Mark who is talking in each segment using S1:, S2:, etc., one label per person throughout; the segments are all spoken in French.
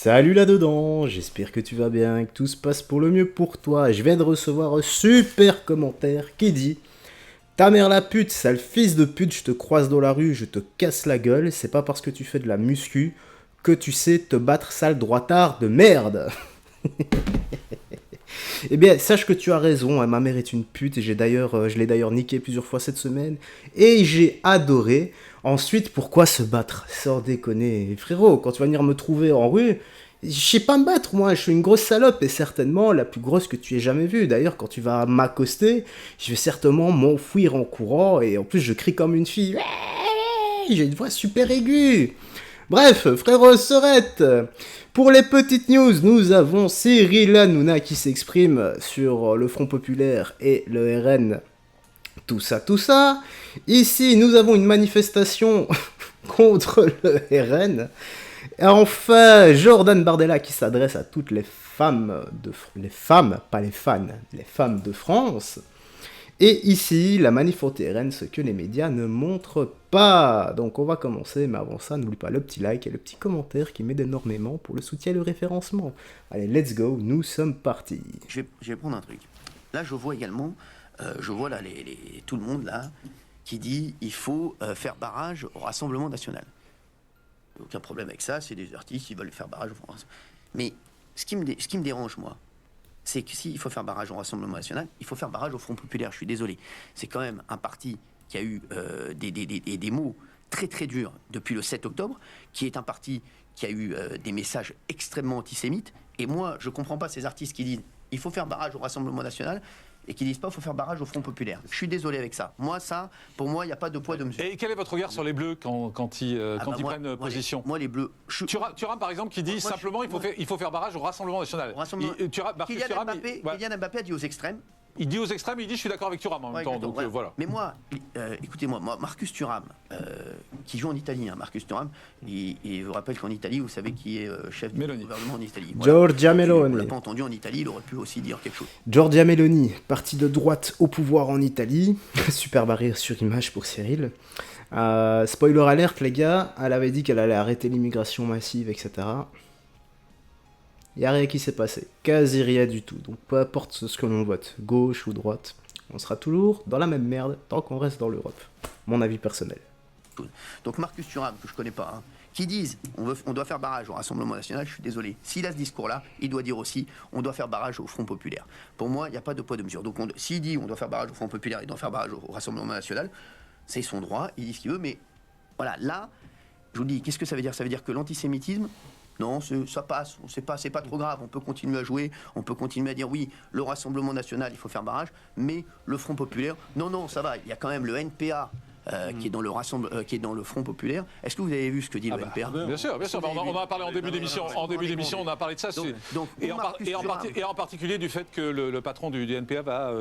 S1: Salut là-dedans, j'espère que tu vas bien, que tout se passe pour le mieux pour toi. Je viens de recevoir un super commentaire qui dit: Ta mère la pute, sale fils de pute, je te croise dans la rue, je te casse la gueule, c'est pas parce que tu fais de la muscu que tu sais te battre, sale droitard de merde. Eh bien, sache que tu as raison, hein, ma mère est une pute et je l'ai d'ailleurs niqué plusieurs fois cette semaine et j'ai adoré. Ensuite, pourquoi se battre? Sans déconner, frérot, quand tu vas venir me trouver en rue, je sais pas me battre, moi, je suis une grosse salope et certainement la plus grosse que tu aies jamais vue. D'ailleurs, quand tu vas m'accoster, je vais certainement m'enfuir en courant et en plus je crie comme une fille. J'ai une voix super aiguë. Bref, frérot Sorette, pour les petites news, nous avons Cyril Hanouna qui s'exprime sur le Front Populaire et le RN, tout ça, tout ça. Ici, nous avons une manifestation contre le RN. Et enfin, Jordan Bardella qui s'adresse à toutes les femmes les femmes, pas les fans, les femmes de France. Et ici, la manif anti-RN, ce que les médias ne montrent pas. Donc on va commencer, mais avant ça, n'oublie pas le petit like et le petit commentaire qui m'aide énormément pour le soutien et le référencement. Allez, let's go, nous sommes partis.
S2: Je vais prendre un truc. Là, je vois également, je vois là tout le monde là qui dit il faut faire barrage au Rassemblement National. Aucun problème avec ça, c'est des artistes qui veulent faire barrage au Front. Mais ce qui me dérange, moi, c'est que s'il faut faire barrage au Rassemblement National, il faut faire barrage au Front Populaire. Je suis désolé. C'est quand même un parti qui a eu des mots très très durs depuis le 7 octobre, qui est un parti qui a eu des messages extrêmement antisémites. Et moi, je comprends pas ces artistes qui disent il faut faire barrage au Rassemblement National et qui disent pas il faut faire barrage au Front Populaire. Je suis désolé avec ça. Moi, ça, pour moi, il n'y a pas de poids de mesure.
S3: Et quel est votre regard sur les Bleus quand ils prennent position?
S2: Moi, les Bleus...
S3: Thuram, par exemple, qui dit simplement il faut faire barrage au Rassemblement National.
S2: Kylian Mbappé a dit aux extrêmes.
S3: Il dit aux extrêmes, il dit je suis d'accord avec Thuram en même temps. Donc, voilà.
S2: Mais moi, écoutez-moi, Marcus Thuram, qui joue en Italie, hein, Marcus Thuram, et je vous rappelle qu'en Italie, vous savez qui est chef du gouvernement en Italie. Voilà.
S1: Giorgia Meloni.
S2: On l'a pas entendu en Italie, il aurait pu aussi dire quelque chose.
S1: Giorgia Meloni, parti de droite au pouvoir en Italie. Super barrière sur image pour Cyril. Spoiler alerte, les gars, elle avait dit qu'elle allait arrêter l'immigration massive, etc. Il n'y a rien qui s'est passé, quasi rien du tout. Donc peu importe ce que l'on vote, gauche ou droite, on sera toujours dans la même merde tant qu'on reste dans l'Europe. Mon avis personnel.
S2: Donc Marcus Thuram, que je connais pas, hein, qui disent on doit faire barrage au Rassemblement National, je suis désolé. S'il a ce discours-là, il doit dire aussi on doit faire barrage au Front Populaire. Pour moi, il n'y a pas de poids de mesure. Donc s'il dit on doit faire barrage au Front Populaire, il doit faire barrage au Rassemblement National, c'est son droit, il dit ce qu'il veut, mais voilà, là, je vous dis, qu'est-ce que ça veut dire? Ça veut dire que l'antisémitisme, non, ça passe, c'est pas trop grave, on peut continuer à jouer, on peut continuer à dire oui, le Rassemblement National, il faut faire barrage, mais le Front Populaire, non, ça va, il y a quand même le NPA qui est dans le Front Populaire. Est-ce que vous avez vu ce que dit le NPA?
S3: Bien sûr, on en a parlé en début d'émission, on a parlé de ça, et en particulier du fait que le patron du NPA va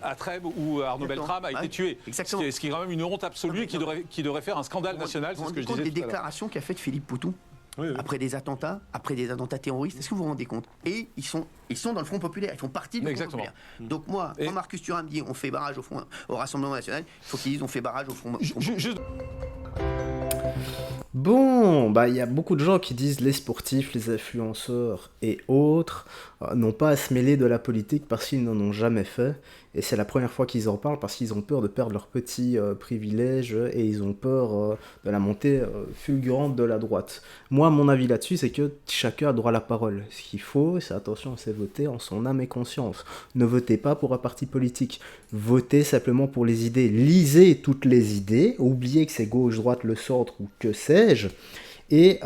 S3: à Trèbes où Arnaud Beltrame a été tué. Ce qui est quand même une honte absolue qui devrait faire un scandale national, c'est ce que je disais.
S2: Des déclarations qu'a faites Philippe Poutou. Oui. Après des attentats terroristes, est-ce que vous vous rendez compte? Et ils sont dans le Front Populaire, ils font partie du Front Populaire. Donc moi, quand Marcus Thuram dit on fait barrage au Rassemblement National, il faut qu'ils disent on fait barrage au Front Populaire.
S1: Bon, il y a beaucoup de gens qui disent les sportifs, les influenceurs et autres n'ont pas à se mêler de la politique parce qu'ils n'en ont jamais fait. Et c'est la première fois qu'ils en parlent parce qu'ils ont peur de perdre leurs petits privilèges et ils ont peur de la montée fulgurante de la droite. Moi, mon avis là-dessus, c'est que chacun a droit à la parole. Ce qu'il faut, c'est attention, c'est voter en son âme et conscience. Ne votez pas pour un parti politique. Votez simplement pour les idées. Lisez toutes les idées. Oubliez que c'est gauche, droite, le centre ou que sais-je. Et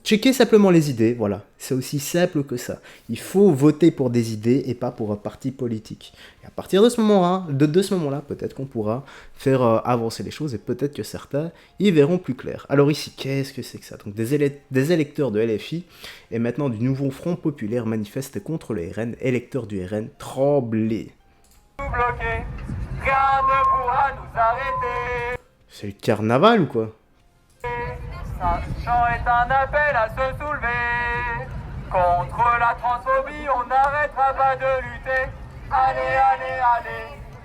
S1: checker simplement les idées, voilà. C'est aussi simple que ça. Il faut voter pour des idées et pas pour un parti politique. Et à partir de ce moment-là, peut-être qu'on pourra faire avancer les choses et peut-être que certains y verront plus clair. Alors ici, qu'est-ce que c'est que ça? Donc des électeurs de LFI et maintenant du nouveau Front Populaire manifestent contre le RN. Électeurs du RN, tremblez.
S4: Bloqué, rien ne pourra nous arrêter.
S1: C'est le carnaval ou quoi?
S4: Ce chant est un appel à se soulever. Contre la transphobie, on n'arrêtera pas de lutter. Allez,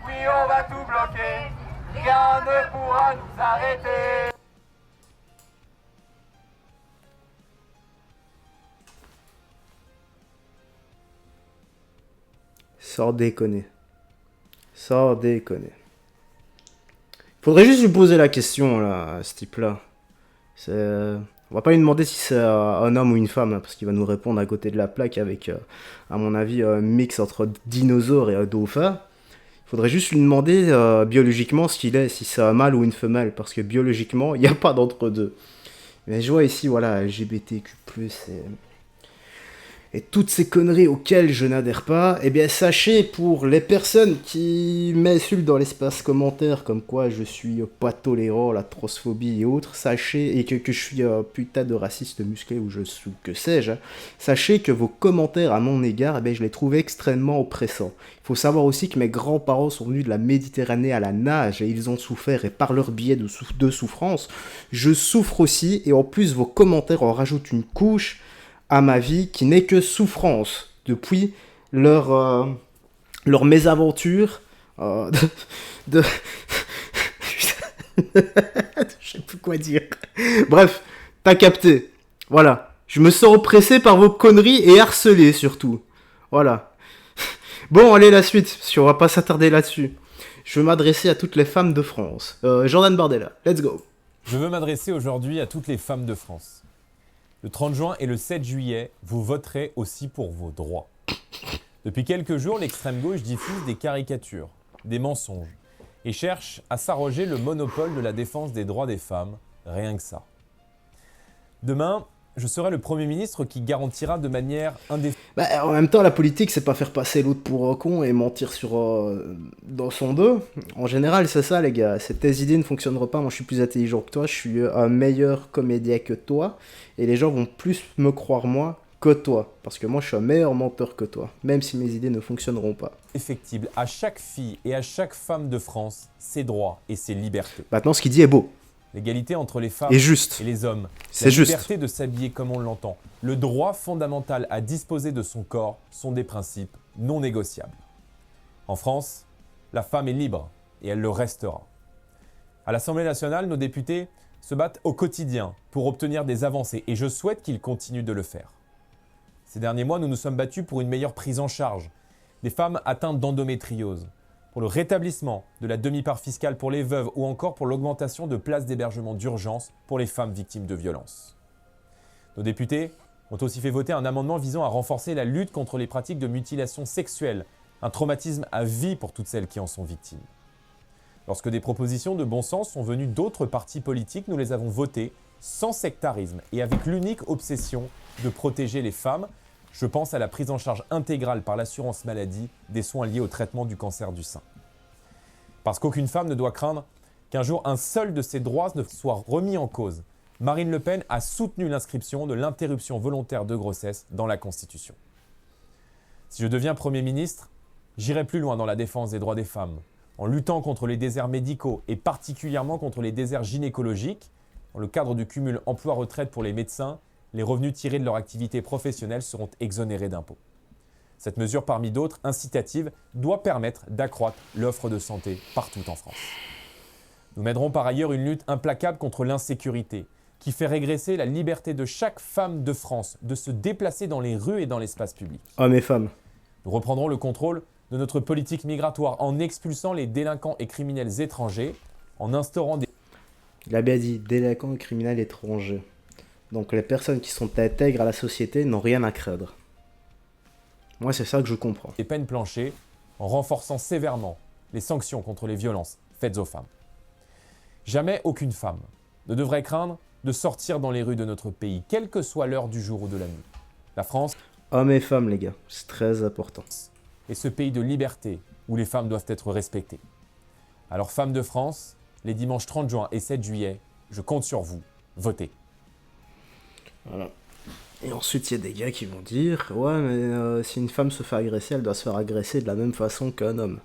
S4: oui, on va tout bloquer. Rien ne pourra nous arrêter.
S1: Sans déconner. Sans déconner. Faudrait juste lui poser la question, là, à ce type-là. On va pas lui demander si c'est un homme ou une femme, hein, parce qu'il va nous répondre à côté de la plaque avec, à mon avis, un mix entre dinosaure et un dauphin. Faudrait juste lui demander biologiquement ce qu'il est, si c'est un mâle ou une femelle, parce que biologiquement, il n'y a pas d'entre-deux. Mais je vois ici, voilà, LGBTQ+, et toutes ces conneries auxquelles je n'adhère pas, eh bien sachez pour les personnes qui m'insultent dans l'espace commentaire, comme quoi je suis pas tolérant, la transphobie et autres, sachez, et que je suis un putain de raciste musclé ou que sais-je, hein, sachez que vos commentaires à mon égard, eh bien, je les trouve extrêmement oppressants. Il faut savoir aussi que mes grands-parents sont venus de la Méditerranée à la nage et ils ont souffert, et par leur biais de souffrance, je souffre aussi, et en plus vos commentaires en rajoutent une couche à ma vie qui n'est que souffrance depuis leur mésaventure de... Je sais plus quoi dire. Bref, t'as capté. Voilà. Je me sens oppressé par vos conneries et harcelé surtout. Voilà. Bon, allez, la suite, parce qu'on va pas s'attarder là-dessus. Je veux m'adresser à toutes les femmes de France. Jordan Bardella, let's go.
S5: Je veux m'adresser aujourd'hui à toutes les femmes de France. Le 30 juin et le 7 juillet, vous voterez aussi pour vos droits. Depuis quelques jours, l'extrême gauche diffuse des caricatures, des mensonges, et cherche à s'arroger le monopole de la défense des droits des femmes, rien que ça. Demain, je serai le Premier ministre qui garantira de manière indéfinible...
S1: En même temps, la politique, c'est pas faire passer l'autre pour un con et mentir dans son dos. En général, c'est ça, les gars. Tes idées ne fonctionneront pas. Moi, je suis plus intelligent que toi. Je suis un meilleur comédien que toi. Et les gens vont plus me croire, moi, que toi. Parce que moi, je suis un meilleur menteur que toi. Même si mes idées ne fonctionneront pas.
S5: Effectible à chaque fille et à chaque femme de France, ses droits et ses libertés.
S1: Maintenant, ce qu'il dit est beau.
S5: L'égalité entre les femmes
S1: et juste.
S5: Et les hommes.
S1: C'est juste.
S5: La liberté de s'habiller comme on l'entend. Le droit fondamental à disposer de son corps sont des principes non négociables. En France, la femme est libre et elle le restera. À l'Assemblée nationale, nos députés se battent au quotidien pour obtenir des avancées et je souhaite qu'ils continuent de le faire. Ces derniers mois, nous nous sommes battus pour une meilleure prise en charge des femmes atteintes d'endométriose, pour le rétablissement de la demi-part fiscale pour les veuves ou encore pour l'augmentation de places d'hébergement d'urgence pour les femmes victimes de violences. Nos députés ont aussi fait voter un amendement visant à renforcer la lutte contre les pratiques de mutilation sexuelle, un traumatisme à vie pour toutes celles qui en sont victimes. Lorsque des propositions de bon sens sont venues d'autres partis politiques, nous les avons votées sans sectarisme et avec l'unique obsession de protéger les femmes. Je pense à la prise en charge intégrale par l'assurance maladie des soins liés au traitement du cancer du sein. Parce qu'aucune femme ne doit craindre qu'un jour un seul de ses droits ne soit remis en cause. Marine Le Pen a soutenu l'inscription de l'interruption volontaire de grossesse dans la Constitution. Si je deviens Premier ministre, j'irai plus loin dans la défense des droits des femmes, en luttant contre les déserts médicaux et particulièrement contre les déserts gynécologiques, dans le cadre du cumul emploi-retraite pour les médecins. Les revenus tirés de leur activité professionnelle seront exonérés d'impôts. Cette mesure, parmi d'autres incitatives, doit permettre d'accroître l'offre de santé partout en France. Nous mènerons par ailleurs une lutte implacable contre l'insécurité, qui fait régresser la liberté de chaque femme de France de se déplacer dans les rues et dans l'espace public.
S1: Hommes et femmes.
S5: Nous reprendrons le contrôle de notre politique migratoire en expulsant les délinquants et criminels étrangers, en instaurant des...
S1: Il a bien dit, délinquants et criminels étrangers. Donc les personnes qui sont intègres à la société n'ont rien à craindre. Moi, c'est ça que je comprends.
S5: Des peines planchées en renforçant sévèrement les sanctions contre les violences faites aux femmes. Jamais aucune femme ne devrait craindre de sortir dans les rues de notre pays, quelle que soit l'heure du jour ou de la nuit. La France...
S1: Hommes et femmes, les gars, c'est très important.
S5: ...est ce pays de liberté où les femmes doivent être respectées. Alors, femmes de France, les dimanches 30 juin et 7 juillet, je compte sur vous. Votez.
S1: Voilà. Et ensuite, il y a des gars qui vont dire « Ouais, mais si une femme se fait agresser, elle doit se faire agresser de la même façon qu'un homme. »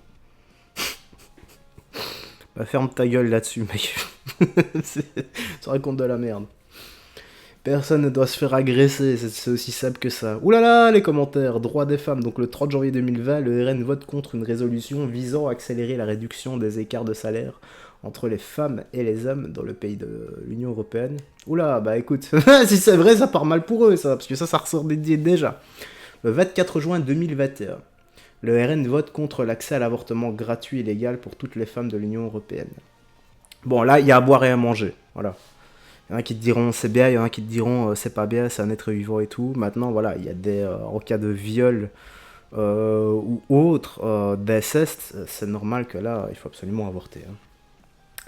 S1: Bah ferme ta gueule là-dessus, mec. Ça raconte de la merde. Personne ne doit se faire agresser, c'est aussi simple que ça. Ouh là là, les commentaires, droits des femmes. Donc le 30 janvier 2020, le RN vote contre une résolution visant à accélérer la réduction des écarts de salaire entre les femmes et les hommes dans le pays de l'Union Européenne. Oula, bah écoute, si c'est vrai, ça part mal pour eux, ça, parce que ça ressort déjà. Le 24 juin 2021, Le RN vote contre l'accès à l'avortement gratuit et légal pour toutes les femmes de l'Union européenne. Bon, là, il y a à boire et à manger. Voilà. Il y en a qui te diront c'est bien, il y en a qui te diront c'est pas bien, c'est un être vivant et tout. Maintenant, voilà, il y a des... en cas de viol ou autre, d'inceste, c'est normal que là, il faut absolument avorter.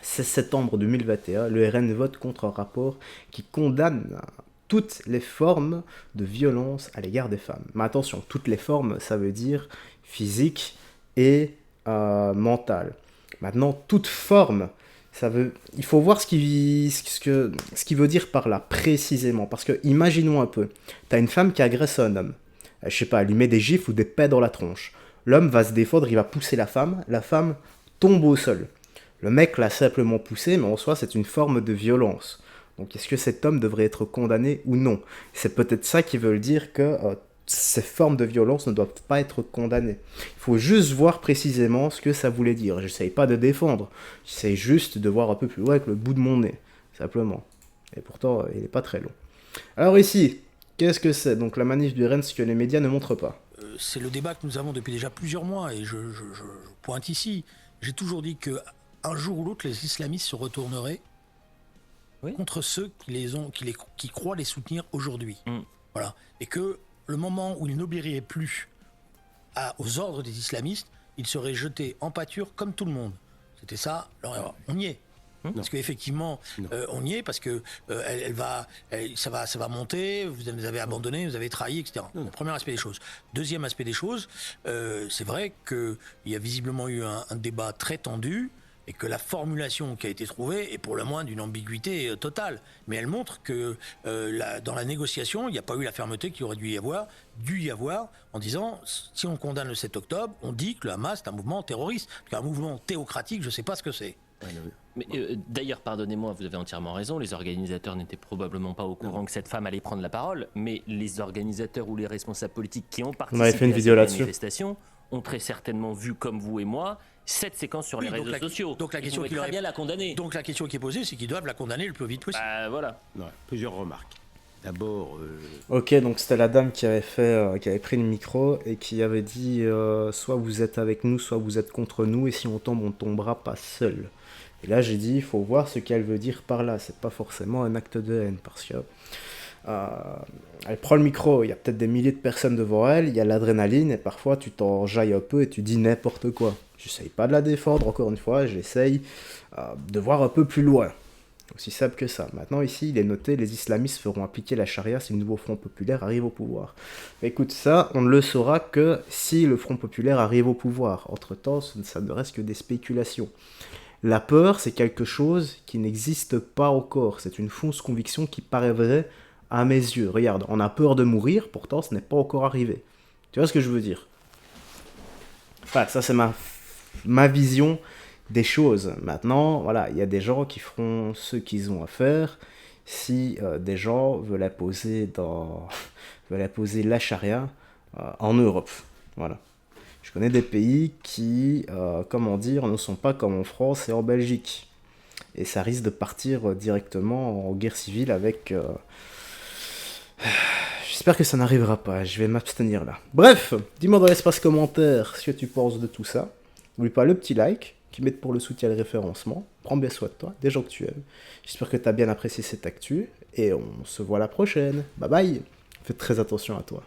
S1: 16 septembre 2021, le RN vote contre un rapport qui condamne toutes les formes de violence à l'égard des femmes. Mais attention, toutes les formes, ça veut dire physique et mentale. Maintenant, toute forme, il faut voir ce qu'il veut dire par là, précisément. Parce que, imaginons un peu, tu as une femme qui agresse un homme. Je sais pas, elle lui met des gifles ou des pets dans la tronche. L'homme va se défendre, il va pousser la femme tombe au sol. Le mec l'a simplement poussé, mais en soi, c'est une forme de violence. Donc, est-ce que cet homme devrait être condamné ou non? C'est peut-être ça qui veut dire que ces formes de violence ne doivent pas être condamnées. Il faut juste voir précisément ce que ça voulait dire. J'essaye pas de défendre, j'essaye juste de voir un peu plus loin avec le bout de mon nez, simplement. Et pourtant, il n'est pas très long. Alors ici, qu'est-ce que c'est? Donc la manif du RN, ce que les médias ne montrent pas.
S6: C'est le débat que nous avons depuis déjà plusieurs mois, et je pointe ici. J'ai toujours dit que un jour ou l'autre, les islamistes se retourneraient contre ceux qui croient les soutenir aujourd'hui. Voilà. Et que le moment où ils n'obéiraient plus aux ordres des islamistes, ils seraient jetés en pâture comme tout le monde. C'était ça leur erreur. On y est. Parce qu'effectivement, on y est, parce que ça va monter, vous avez abandonné, vous avez trahi, etc. Premier aspect des choses. Deuxième aspect des choses, c'est vrai qu'il y a visiblement eu un débat très tendu, et que la formulation qui a été trouvée est pour le moins d'une ambiguïté totale. Mais elle montre que dans la négociation, il n'y a pas eu la fermeté qu'il aurait dû y avoir, en disant, si on condamne le 7 octobre, on dit que le Hamas est un mouvement terroriste. Un mouvement théocratique, je ne sais pas ce que c'est.
S7: Mais d'ailleurs, pardonnez-moi, vous avez entièrement raison, les organisateurs n'étaient probablement pas au courant que cette femme allait prendre la parole, mais les organisateurs ou les responsables politiques qui ont participé à cette manifestation ont très certainement vu, comme vous et moi, cette séquence sur les réseaux sociaux.
S6: Donc la question
S7: très bien la condamner.
S6: Donc la question qui est posée, c'est qu'ils doivent la condamner le plus vite possible.
S7: Voilà.
S2: Plusieurs remarques. D'abord...
S1: Ok, donc c'était la dame qui avait pris le micro et qui avait dit soit vous êtes avec nous, soit vous êtes contre nous, et si on tombe, on tombera pas seul. Et là, j'ai dit, il faut voir ce qu'elle veut dire par là. C'est pas forcément un acte de haine, parce que elle prend le micro, il y a peut-être des milliers de personnes devant elle, il y a l'adrénaline, et parfois tu t'en jailles un peu et tu dis n'importe quoi. J'essaye pas de la défendre, encore une fois, j'essaye de voir un peu plus loin. Aussi simple que ça. Maintenant, ici, il est noté, les islamistes feront appliquer la charia si le nouveau Front populaire arrive au pouvoir. Écoute, ça, on ne le saura que si le Front populaire arrive au pouvoir. Entre-temps, ça ne reste que des spéculations. La peur, c'est quelque chose qui n'existe pas encore. C'est une fausse conviction qui paraît vraie à mes yeux. Regarde, on a peur de mourir, pourtant ce n'est pas encore arrivé. Tu vois ce que je veux dire? Enfin, ça c'est ma vision des choses. Maintenant, voilà, il y a des gens qui feront ce qu'ils ont à faire. Si des gens veulent imposer la charia en Europe. Voilà. Je connais des pays qui, ne sont pas comme en France et en Belgique. Et ça risque de partir directement en guerre civile avec... J'espère que ça n'arrivera pas, je vais m'abstenir là. Bref, dis-moi dans l'espace commentaire ce que tu penses de tout ça. N'oublie pas le petit like, qui m'aide pour le soutien et le référencement. Prends bien soin de toi, des gens que tu aimes. J'espère que tu as bien apprécié cette actu, et on se voit la prochaine. Bye bye. Fais très attention à toi.